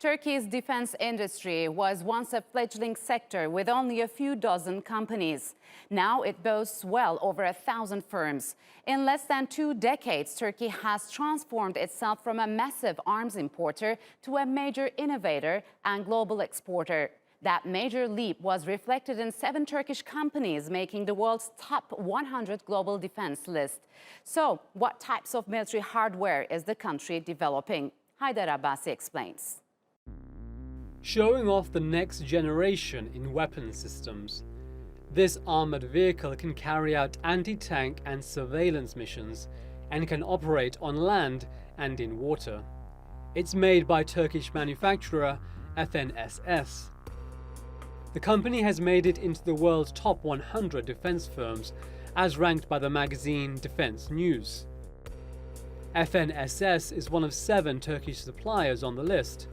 Turkey's defense industry was once a fledgling sector with only a few dozen companies. Now it boasts well over 1,000 firms. In less than 2 decades, Turkey has transformed itself from a massive arms importer to a major innovator and global exporter. That major leap was reflected in 7 Turkish companies making the world's top 100 global defense list. So, what types of military hardware is the country developing? Haydar Abbasi explains. Showing off the next generation in weapon systems. This armored vehicle can carry out anti-tank and surveillance missions and can operate on land and in water. It's made by Turkish manufacturer FNSS. The company has made it into the world's top 100 defense firms, as ranked by the magazine Defense News. FNSS is one of 7 Turkish suppliers on the list.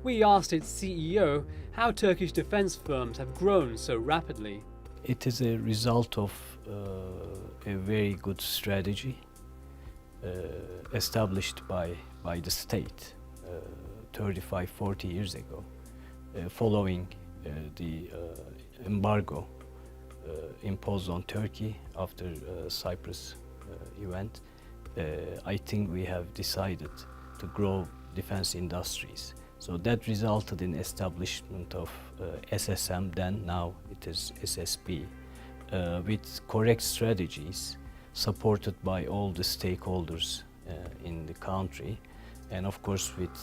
We asked its CEO how Turkish defense firms have grown so rapidly. It is a result of a very good strategy established by the state 35-40 years ago, following the embargo imposed on Turkey after Cyprus event. I think we have decided to grow defense industries. So that resulted in establishment of SSM, then now it is SSB, with correct strategies supported by all the stakeholders in the country, and of course with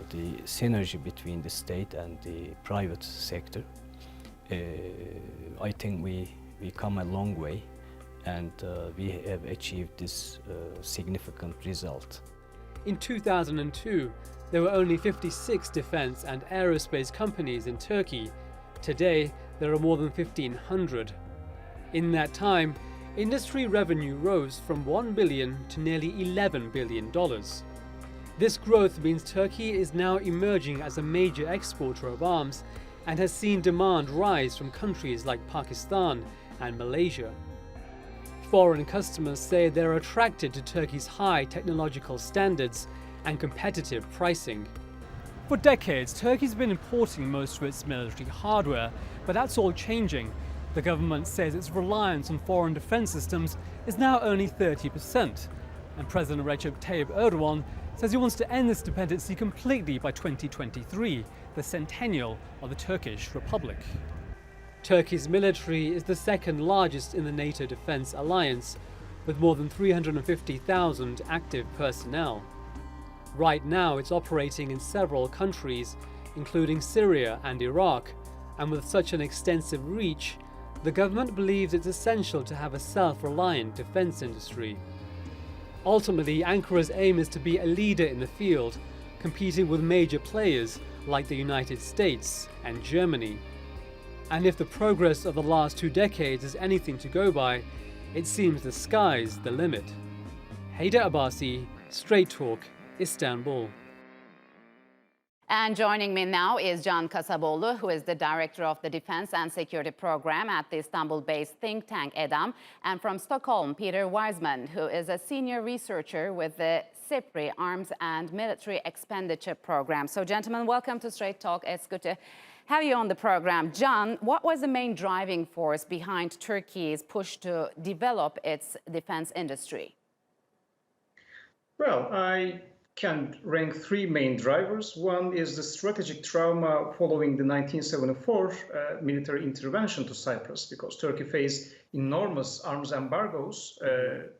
the synergy between the state and the private sector. I think we come a long way, and we have achieved this significant result. In 2002, there were only 56 defense and aerospace companies in Turkey. Today, there are more than 1,500. In that time, industry revenue rose from $1 billion to nearly $11 billion. This growth means Turkey is now emerging as a major exporter of arms and has seen demand rise from countries like Pakistan and Malaysia. Foreign customers say they're attracted to Turkey's high technological standards and competitive pricing. For decades, Turkey's been importing most of its military hardware, but that's all changing. The government says its reliance on foreign defense systems is now only 30%. And President Recep Tayyip Erdogan says he wants to end this dependency completely by 2023, the centennial of the Turkish Republic. Turkey's military is the second largest in the NATO defense alliance, with more than 350,000 active personnel. Right now, it's operating in several countries, including Syria and Iraq, and with such an extensive reach, the government believes it's essential to have a self-reliant defense industry. Ultimately, Ankara's aim is to be a leader in the field, competing with major players like the United States and Germany. And if the progress of the last 2 decades is anything to go by, it seems the sky's the limit. Haydar Abbasi, Straight Talk, Istanbul. And joining me now is Can Kasapoglu, who is the director of the Defense and Security Program at the Istanbul-based think tank EDAM, and from Stockholm, Pieter Wezeman, who is a senior researcher with the SIPRI Arms and Military Expenditure Program. So, gentlemen, welcome to Straight Talk. It's good to have you on the program. Can, what was the main driving force behind Turkey's push to develop its defense industry? Well, I can rank 3 main drivers. One is the strategic trauma following the 1974 military intervention to Cyprus, because Turkey faced enormous arms embargoes,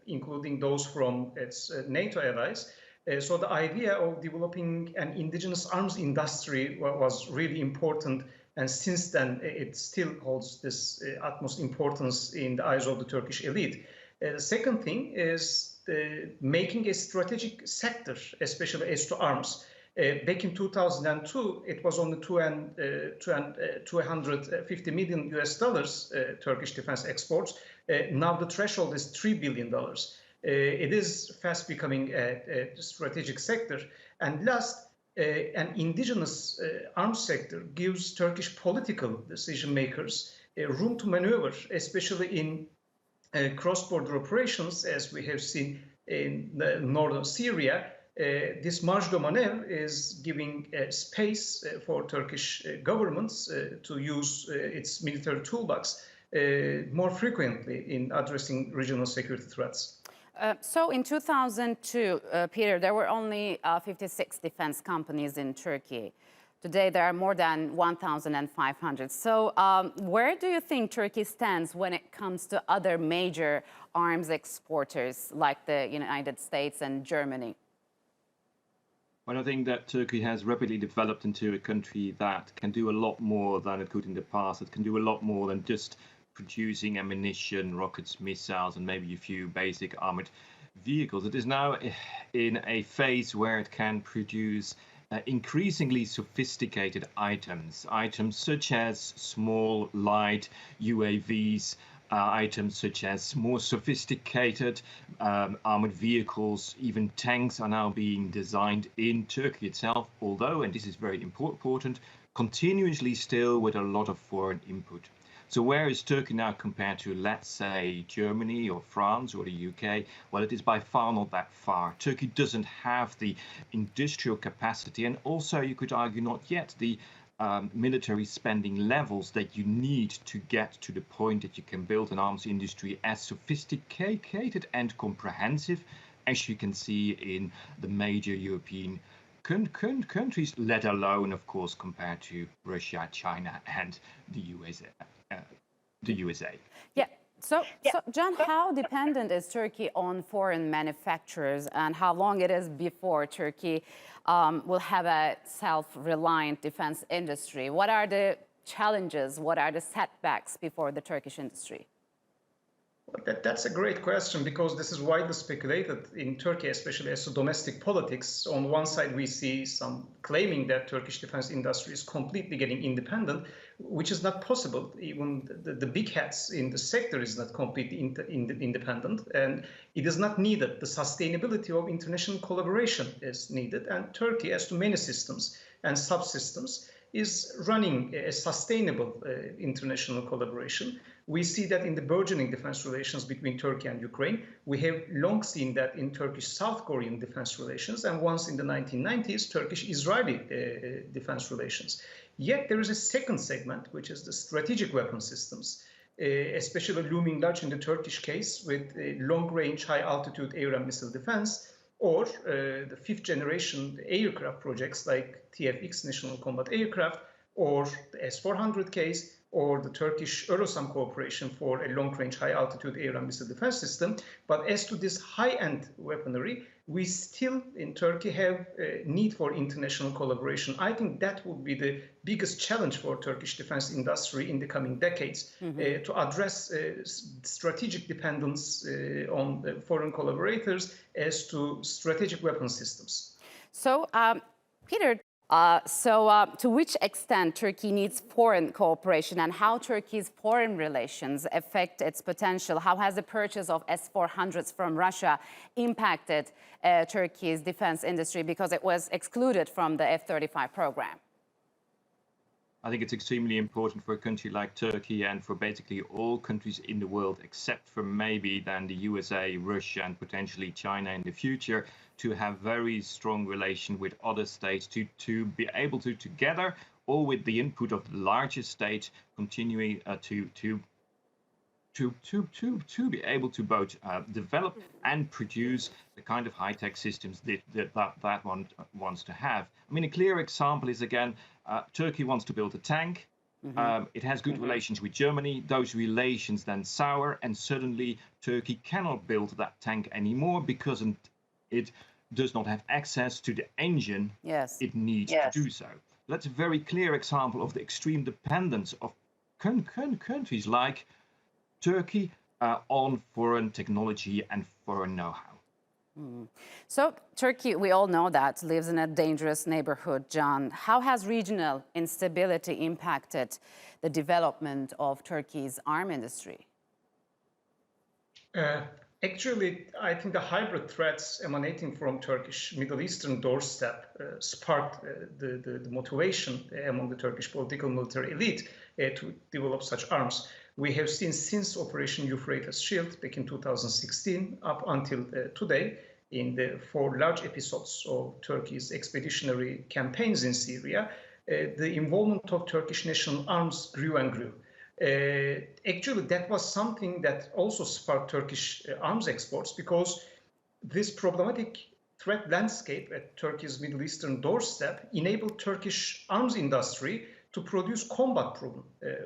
including those from its NATO allies. So the idea of developing an indigenous arms industry was really important, and since then it still holds this utmost importance in the eyes of the Turkish elite. The second thing is making a strategic sector, especially as to arms. Back in 2002, it was only $250 million Turkish defense exports. Now the threshold is $3 billion. It is fast becoming a strategic sector. And last, an indigenous arms sector gives Turkish political decision makers room to maneuver, especially in cross-border operations, as we have seen in northern Syria, This marge de manœuvre is giving space for Turkish governments to use its military toolbox more frequently in addressing regional security threats. So in 2002, Peter, there were only 56 defense companies in Turkey. Today, there are more than 1,500. So where do you think Turkey stands when it comes to other major arms exporters like the United States and Germany? Well, I think that Turkey has rapidly developed into a country that can do a lot more than it could in the past. It can do a lot more than just producing ammunition, rockets, missiles, and maybe a few basic armored vehicles. It is now in a phase where it can produce increasingly sophisticated items such as small, light UAVs, items such as more sophisticated armored vehicles, even tanks are now being designed in Turkey itself, although, and this is very important, continuously still with a lot of foreign input. So where is Turkey now compared to, let's say, Germany or France or the UK? Well, it is by far not that far. Turkey doesn't have the industrial capacity, and also you could argue not yet the military spending levels that you need to get to the point that you can build an arms industry as sophisticated and comprehensive as you can see in the major European countries, let alone, of course, compared to Russia, China, and the USA. Yeah. So, John, how dependent is Turkey on foreign manufacturers, and how long it is before Turkey will have a self-reliant defense industry? What are the challenges? What are the setbacks before the Turkish industry? That's a great question, because this is widely speculated in Turkey, especially as to domestic politics. On one side, we see some claiming that Turkish defense industry is completely getting independent, which is not possible. Even the big hats in the sector is not completely independent, and it is not needed. The sustainability of international collaboration is needed, and Turkey, as to many systems and subsystems, is running a sustainable international collaboration. We see that in the burgeoning defense relations between Turkey and Ukraine. We have long seen that in Turkish-South Korean defense relations, and once in the 1990s, Turkish-Israeli defense relations. Yet there is a second segment, which is the strategic weapon systems, especially looming large in the Turkish case with long-range, high-altitude air and missile defense, or the fifth generation aircraft projects like TFX National Combat Aircraft, or the S-400 case, or the Turkish Eurosam cooperation for a long-range, high-altitude air and missile defense system. But as to this high-end weaponry, we still in Turkey have a need for international collaboration. I think that would be the biggest challenge for Turkish defense industry in the coming decades, to address strategic dependence on foreign collaborators as to strategic weapon systems. So, Peter, to which extent Turkey needs foreign cooperation, and how Turkey's foreign relations affect its potential? How has the purchase of S-400s from Russia impacted Turkey's defense industry, because it was excluded from the F-35 program? I think it's extremely important for a country like Turkey, and for basically all countries in the world, except for maybe then the USA, Russia, and potentially China in the future, to have very strong relation with other states, to be able to together, or with the input of the largest state, continuing to be able to both develop and produce the kind of high-tech systems that one wants to have. I mean, a clear example is, again, Turkey wants to build a tank. It has good relations with Germany. Those relations then sour, and suddenly Turkey cannot build that tank anymore because it does not have access to the engine it needs to do so. That's a very clear example of the extreme dependence of countries like Turkey on foreign technology and foreign know-how. So Turkey, we all know that, lives in a dangerous neighborhood, John. How has regional instability impacted the development of Turkey's arms industry? Actually, I think the hybrid threats emanating from Turkish Middle Eastern doorstep sparked the motivation among the Turkish political military elite to develop such arms. We have seen since Operation Euphrates Shield back in 2016 up until today, in the 4 large episodes of Turkey's expeditionary campaigns in Syria, the involvement of Turkish national arms grew and grew. Actually, that was something that also sparked Turkish arms exports, because this problematic threat landscape at Turkey's Middle Eastern doorstep enabled Turkish arms industry to produce combat-proven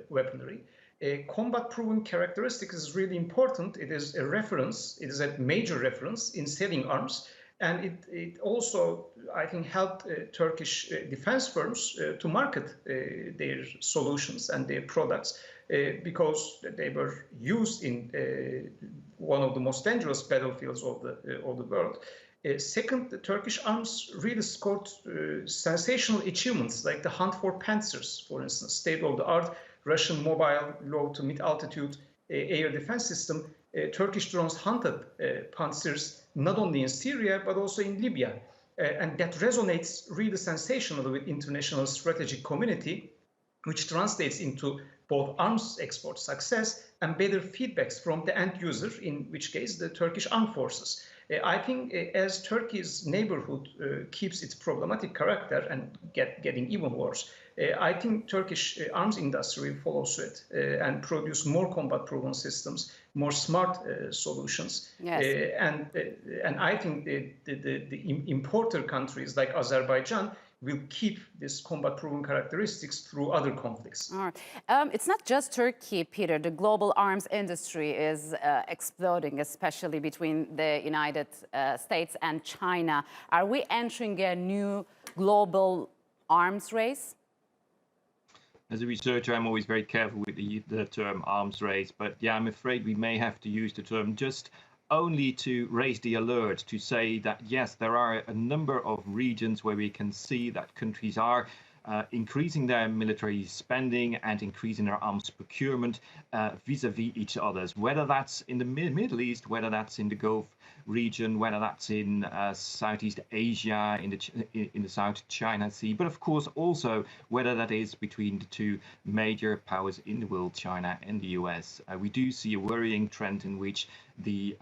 weaponry. A combat-proven characteristic is really important. It is a reference, it is a major reference in selling arms, and it also, I think, helped Turkish defense firms to market their solutions and their products because they were used in one of the most dangerous battlefields of the world. Second, the Turkish arms really scored sensational achievements, like the hunt for Pantsers, for instance, state-of-the-art Russian mobile low to mid-altitude air defense system. Turkish drones hunted Pantsers not only in Syria, but also in Libya. And that resonates really sensationally with international strategic community, which translates into both arms export success and better feedbacks from the end user, in which case the Turkish armed forces. I think as Turkey's neighborhood keeps its problematic character and getting even worse, I think Turkish arms industry will follow suit and produce more combat-proven systems, more smart solutions. Yes. And I think the importer countries like Azerbaijan will keep this combat-proven characteristics through other conflicts. All right. It's not just Turkey, Peter. The global arms industry is exploding, especially between the United States and China. Are we entering a new global arms race? As a researcher, I'm always very careful with the term arms race, but yeah, I'm afraid we may have to use the term just only to raise the alert, to say that, yes, there are a number of regions where we can see that countries are increasing their military spending and increasing their arms procurement vis-a-vis each other's, whether that's in the Middle East, whether that's in the Gulf region, whether that's in Southeast Asia, in the South China Sea, but of course also whether that is between the two major powers in the world, China and the US. We do see a worrying trend in which the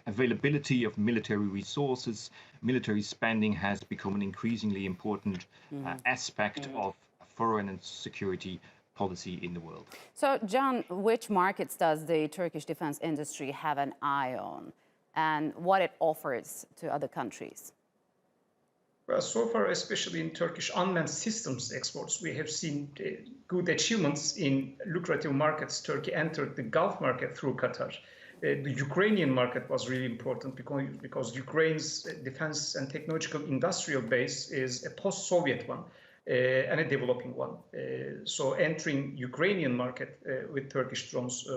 availability of military resources, military spending has become an increasingly important aspect of foreign and security policy in the world. So, John, which markets does the Turkish defense industry have an eye on, and what it offers to other countries? Well, so far, especially in Turkish unmanned systems exports, we have seen good achievements in lucrative markets. Turkey entered the Gulf market through Qatar. The Ukrainian market was really important because Ukraine's defense and technological industrial base is a post-Soviet one and a developing one. So entering Ukrainian market with Turkish drones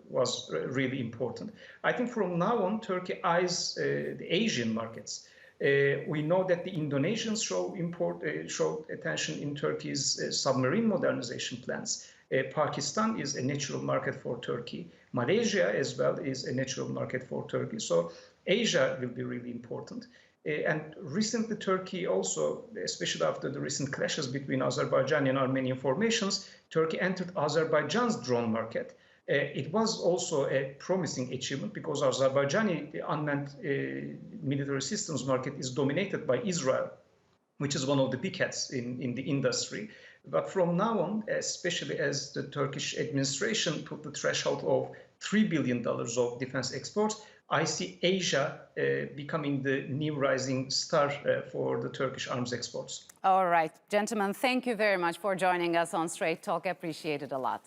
was really important. I think from now on, Turkey eyes the Asian markets. We know that the Indonesians showed attention in Turkey's submarine modernization plans. Pakistan is a natural market for Turkey. Malaysia as well is a natural market for Turkey. So Asia will be really important. And recently Turkey also, especially after the recent clashes between Azerbaijan and Armenian formations, Turkey entered Azerbaijan's drone market. It was also a promising achievement because Azerbaijani unmanned military systems market is dominated by Israel, which is one of the big hats in the industry. But from now on, especially as the Turkish administration put the threshold of $3 billion of defense exports, I see Asia becoming the new rising star for the Turkish arms exports. All right, gentlemen, thank you very much for joining us on Straight Talk. Appreciate it a lot.